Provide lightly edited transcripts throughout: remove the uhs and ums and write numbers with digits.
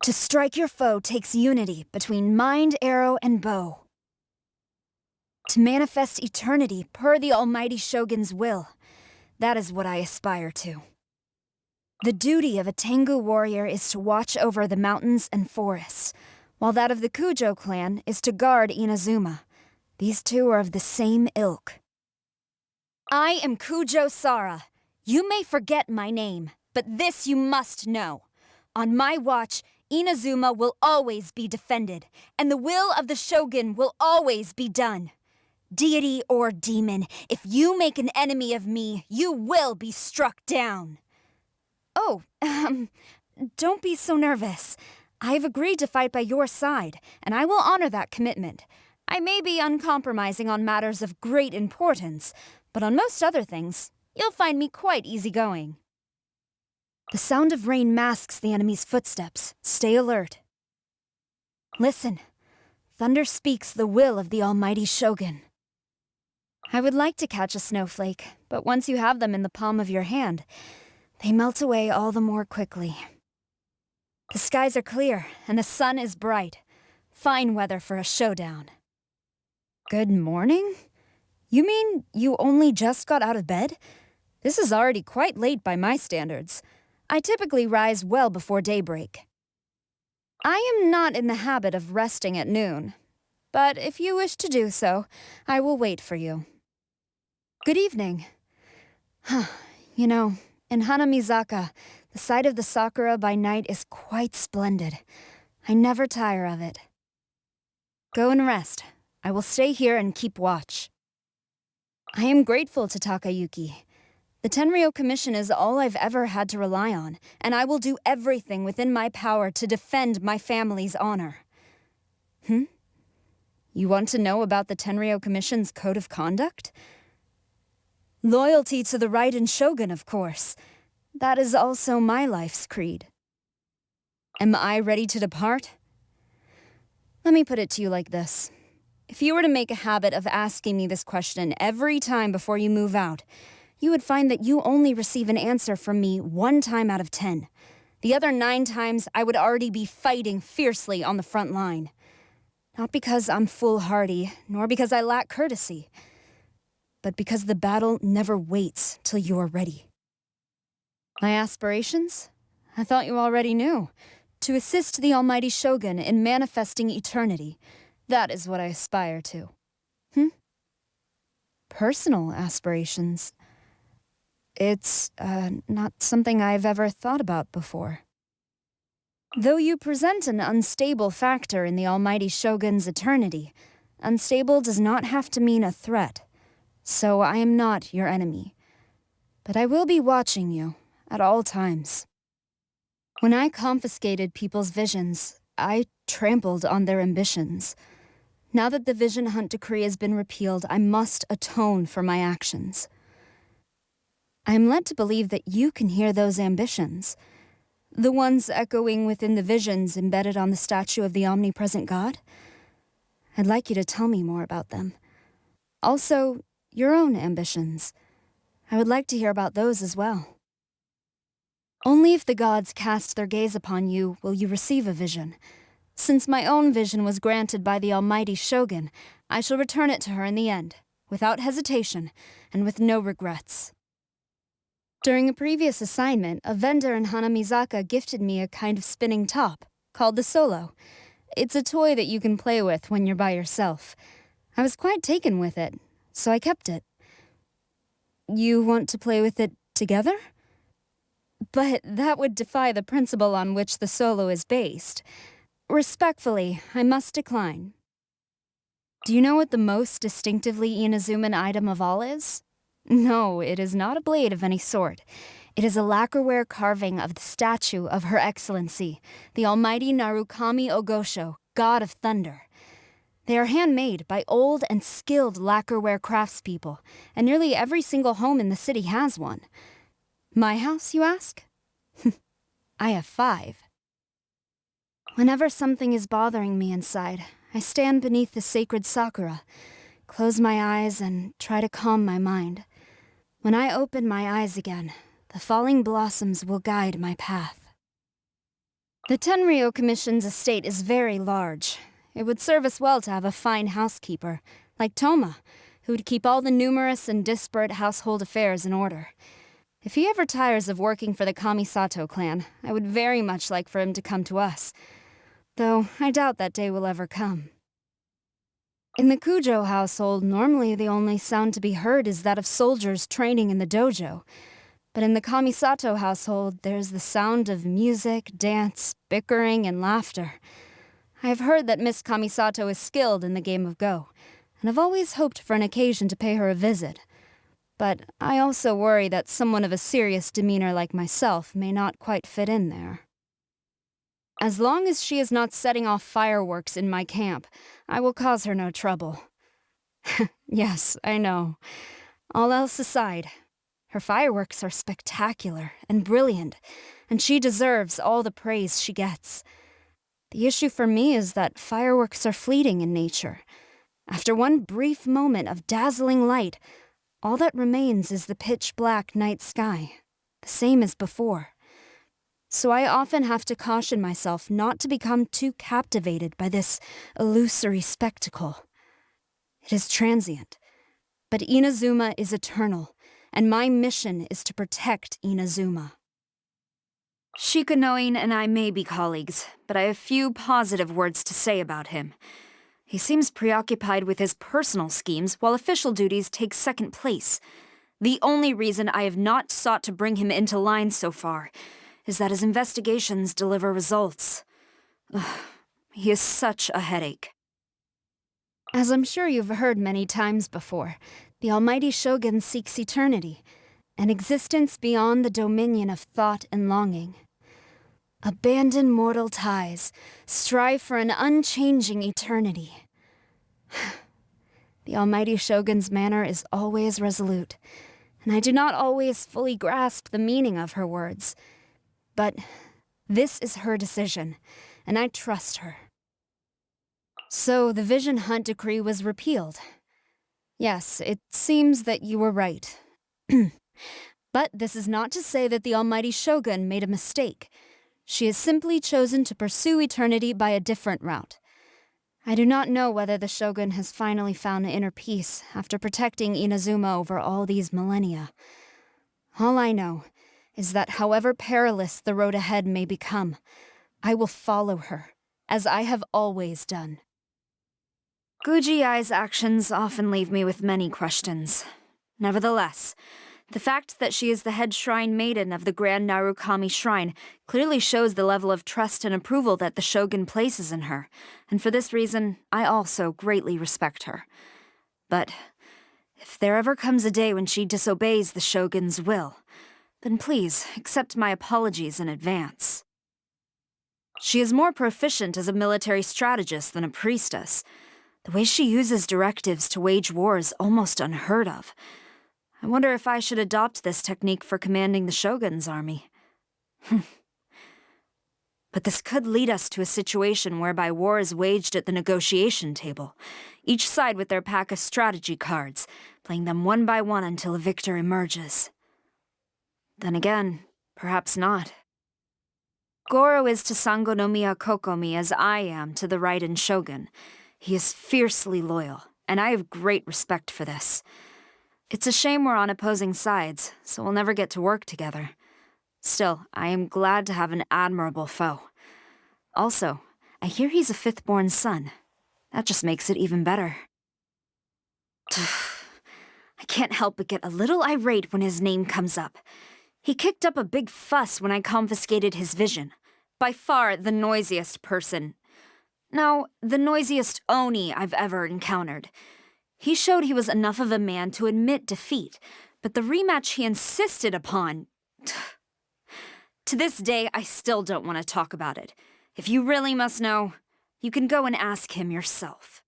To strike your foe takes unity between mind, arrow, and bow. To manifest eternity per the almighty Shogun's will. That is what I aspire to. The duty of a Tengu warrior is to watch over the mountains and forests, while that of the Kujo clan is to guard Inazuma. These two are of the same ilk. I am Kujo Sara. You may forget my name, but this you must know. On my watch, Inazuma will always be defended, and the will of the Shogun will always be done. Deity or demon, if you make an enemy of me, you will be struck down. Oh, don't be so nervous. I've agreed to fight by your side, and I will honor that commitment. I may be uncompromising on matters of great importance, but on most other things, you'll find me quite easygoing. The sound of rain masks the enemy's footsteps. Stay alert. Listen. Thunder speaks the will of the almighty Shogun. I would like to catch a snowflake, but once you have them in the palm of your hand, they melt away all the more quickly. The skies are clear, and the sun is bright. Fine weather for a showdown. Good morning? You mean you only just got out of bed? This is already quite late by my standards. I typically rise well before daybreak. I am not in the habit of resting at noon, but if you wish to do so, I will wait for you. Good evening. You know, in Hanamizaka, the sight of the sakura by night is quite splendid. I never tire of it. Go and rest. I will stay here and keep watch. I am grateful to Takayuki. The Tenryou Commission is all I've ever had to rely on, and I will do everything within my power to defend my family's honor. You want to know about the Tenryou Commission's code of conduct? Loyalty to the Raiden Shogun, of course. That is also my life's creed. Am I ready to depart? Let me put it to you like this. If you were to make a habit of asking me this question every time before you move out, you would find that you only receive an answer from me 1 time out of 10. The other 9 times, I would already be fighting fiercely on the front line. Not because I'm foolhardy, nor because I lack courtesy, but because the battle never waits till you are ready. My aspirations? I thought you already knew. To assist the almighty Shogun in manifesting eternity. That is what I aspire to. Personal aspirations. It's, not something I've ever thought about before. Though you present an unstable factor in the almighty Shogun's eternity, unstable does not have to mean a threat. So I am not your enemy. But I will be watching you at all times. When I confiscated people's visions, I trampled on their ambitions. Now that the Vision Hunt decree has been repealed, I must atone for my actions. I am led to believe that you can hear those ambitions, the ones echoing within the visions embedded on the statue of the omnipresent God. I'd like you to tell me more about them. Also, your own ambitions. I would like to hear about those as well. Only if the gods cast their gaze upon you will you receive a vision. Since my own vision was granted by the almighty Shogun, I shall return it to her in the end, without hesitation, and with no regrets. During a previous assignment, a vendor in Hanamizaka gifted me a kind of spinning top, called the Solo. It's a toy that you can play with when you're by yourself. I was quite taken with it, so I kept it. You want to play with it together? But that would defy the principle on which the Solo is based. Respectfully, I must decline. Do you know what the most distinctively Inazuman item of all is? No, it is not a blade of any sort. It is a lacquerware carving of the statue of Her Excellency, the almighty Narukami Ogosho, God of Thunder. They are handmade by old and skilled lacquerware craftspeople, and nearly every single home in the city has one. My house, you ask? I have 5. Whenever something is bothering me inside, I stand beneath the sacred sakura, close my eyes, and try to calm my mind. When I open my eyes again, the falling blossoms will guide my path. The Tenryo Commission's estate is very large. It would serve us well to have a fine housekeeper, like Toma, who would keep all the numerous and disparate household affairs in order. If he ever tires of working for the Kamisato clan, I would very much like for him to come to us, though I doubt that day will ever come. In the Kujo household, normally the only sound to be heard is that of soldiers training in the dojo. But in the Kamisato household, there's the sound of music, dance, bickering, and laughter. I have heard that Miss Kamisato is skilled in the game of Go, and I've always hoped for an occasion to pay her a visit. But I also worry that someone of a serious demeanor like myself may not quite fit in there. As long as she is not setting off fireworks in my camp, I will cause her no trouble. Yes, I know. All else aside, her fireworks are spectacular and brilliant, and she deserves all the praise she gets. The issue for me is that fireworks are fleeting in nature. After one brief moment of dazzling light, all that remains is the pitch-black night sky, the same as before. So I often have to caution myself not to become too captivated by this illusory spectacle. It is transient, but Inazuma is eternal, and my mission is to protect Inazuma. Shikanoin and I may be colleagues, but I have few positive words to say about him. He seems preoccupied with his personal schemes while official duties take second place. The only reason I have not sought to bring him into line so far is that his investigations deliver results. Ugh, he is such a headache. As I'm sure you've heard many times before, the Almighty Shogun seeks eternity, an existence beyond the dominion of thought and longing. Abandon mortal ties, strive for an unchanging eternity. The Almighty Shogun's manner is always resolute, and I do not always fully grasp the meaning of her words. But this is her decision, and I trust her. So the Vision Hunt decree was repealed. Yes, it seems that you were right. But this is not to say that the Almighty Shogun made a mistake. She has simply chosen to pursue eternity by a different route. I do not know whether the Shogun has finally found inner peace after protecting Inazuma over all these millennia. All I know is that however perilous the road ahead may become, I will follow her, as I have always done. Guji-Ai's actions often leave me with many questions. Nevertheless, the fact that she is the head shrine maiden of the Grand Narukami Shrine clearly shows the level of trust and approval that the Shogun places in her, and for this reason, I also greatly respect her. But if there ever comes a day when she disobeys the Shogun's will, then please accept my apologies in advance. She is more proficient as a military strategist than a priestess. The way she uses directives to wage war is almost unheard of. I wonder if I should adopt this technique for commanding the Shogun's army. But this could lead us to a situation whereby war is waged at the negotiation table, each side with their pack of strategy cards, playing them one by one until a victor emerges. Then again, perhaps not. Goro is to Sango no Miya Kokomi as I am to the Raiden Shogun. He is fiercely loyal, and I have great respect for this. It's a shame we're on opposing sides, so we'll never get to work together. Still, I am glad to have an admirable foe. Also, I hear he's a fifth-born son. That just makes it even better. I can't help but get a little irate when his name comes up. He kicked up a big fuss when I confiscated his vision. By far the noisiest person. No, the noisiest Oni I've ever encountered. He showed he was enough of a man to admit defeat, but the rematch he insisted upon... To this day, I still don't want to talk about it. If you really must know, you can go and ask him yourself.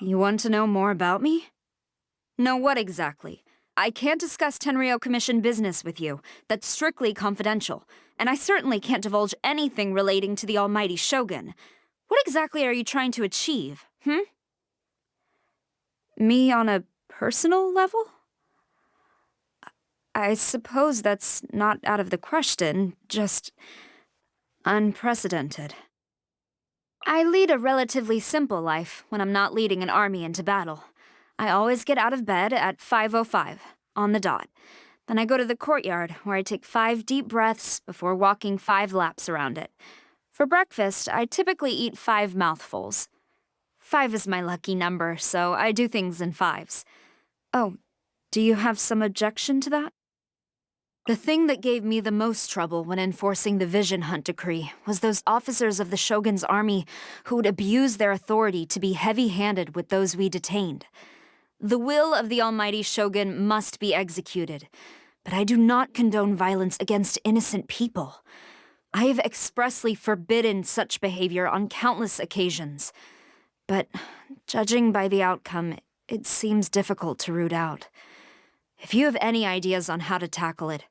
You want to know more about me? No, what exactly? I can't discuss Tenryo Commission business with you. That's strictly confidential, and I certainly can't divulge anything relating to the Almighty Shogun. What exactly are you trying to achieve, Me on a personal level? I suppose that's not out of the question, just... Unprecedented. I lead a relatively simple life when I'm not leading an army into battle. I always get out of bed at 5:05, on the dot. Then I go to the courtyard, where I take 5 deep breaths before walking 5 laps around it. For breakfast, I typically eat 5 mouthfuls. 5 is my lucky number, so I do things in 5s. Oh, do you have some objection to that? The thing that gave me the most trouble when enforcing the Vision Hunt decree was those officers of the Shogun's army who would abuse their authority to be heavy-handed with those we detained. The will of the almighty Shogun must be executed, but I do not condone violence against innocent people. I have expressly forbidden such behavior on countless occasions. But, judging by the outcome, it seems difficult to root out. If you have any ideas on how to tackle it,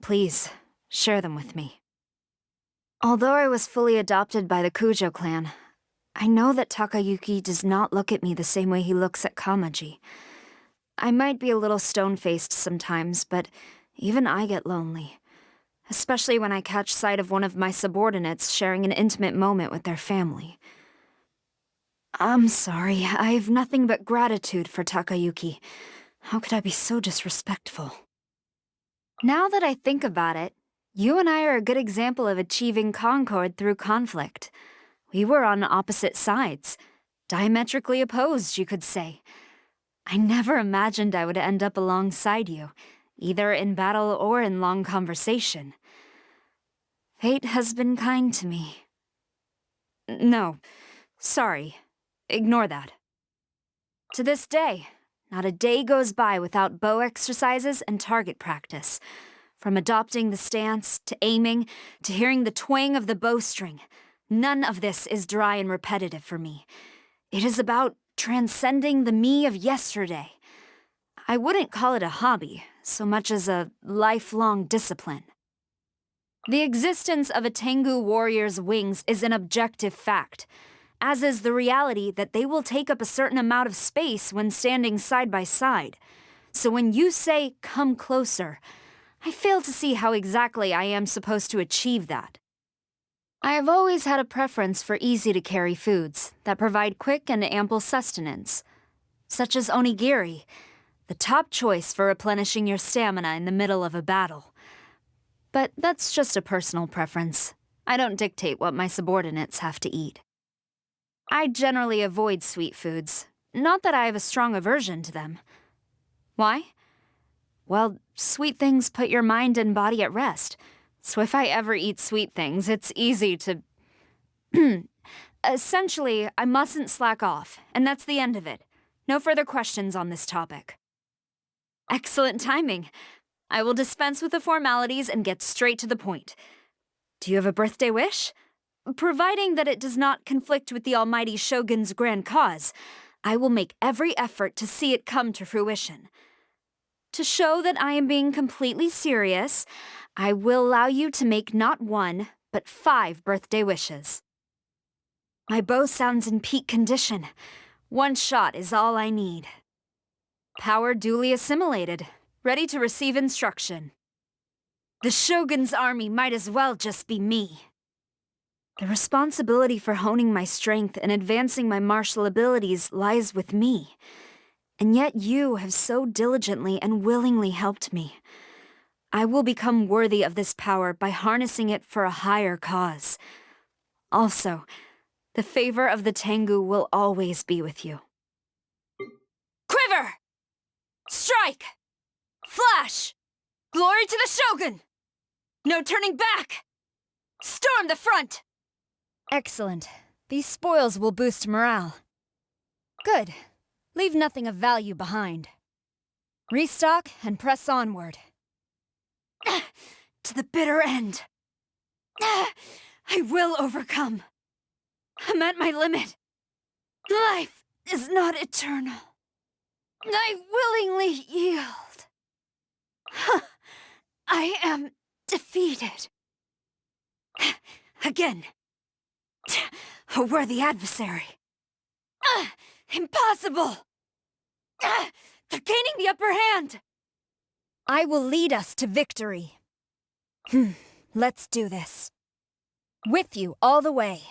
please, share them with me. Although I was fully adopted by the Kujo clan, I know that Takayuki does not look at me the same way he looks at Kamaji. I might be a little stone-faced sometimes, but even I get lonely. Especially when I catch sight of one of my subordinates sharing an intimate moment with their family. I'm sorry, I have nothing but gratitude for Takayuki. How could I be so disrespectful? Now that I think about it, you and I are a good example of achieving concord through conflict. We were on opposite sides. Diametrically opposed, you could say. I never imagined I would end up alongside you, either in battle or in long conversation. Fate has been kind to me. No, sorry. Ignore that. To this day, not a day goes by without bow exercises and target practice. From adopting the stance, to aiming, to hearing the twang of the bowstring, none of this is dry and repetitive for me. It is about transcending the me of yesterday. I wouldn't call it a hobby, so much as a lifelong discipline. The existence of a Tengu warrior's wings is an objective fact, as is the reality that they will take up a certain amount of space when standing side by side. So when you say, "Come closer," I fail to see how exactly I am supposed to achieve that. I have always had a preference for easy-to-carry foods that provide quick and ample sustenance, such as onigiri, the top choice for replenishing your stamina in the middle of a battle. But that's just a personal preference. I don't dictate what my subordinates have to eat. I generally avoid sweet foods, not that I have a strong aversion to them. Why? Well, sweet things put your mind and body at rest, so if I ever eat sweet things, it's easy to... Essentially, I mustn't slack off, and that's the end of it. No further questions on this topic. Excellent timing. I will dispense with the formalities and get straight to the point. Do you have a birthday wish? Providing that it does not conflict with the almighty Shogun's grand cause, I will make every effort to see it come to fruition. To show that I am being completely serious, I will allow you to make not 1, but 5 birthday wishes. My bow sounds in peak condition. 1 shot is all I need. Power duly assimilated, ready to receive instruction. The Shogun's army might as well just be me. The responsibility for honing my strength and advancing my martial abilities lies with me. And yet you have so diligently and willingly helped me. I will become worthy of this power by harnessing it for a higher cause. Also, the favor of the Tengu will always be with you. Quiver! Strike! Flash! Glory to the Shogun! No turning back! Storm the front! Excellent. These spoils will boost morale. Good. Leave nothing of value behind. Restock and press onward. To the bitter end. I will overcome. I'm at my limit. Life is not eternal. I willingly yield. I am defeated. Again. A worthy adversary. Impossible! They're gaining the upper hand! I will lead us to victory. Let's do this. With you all the way.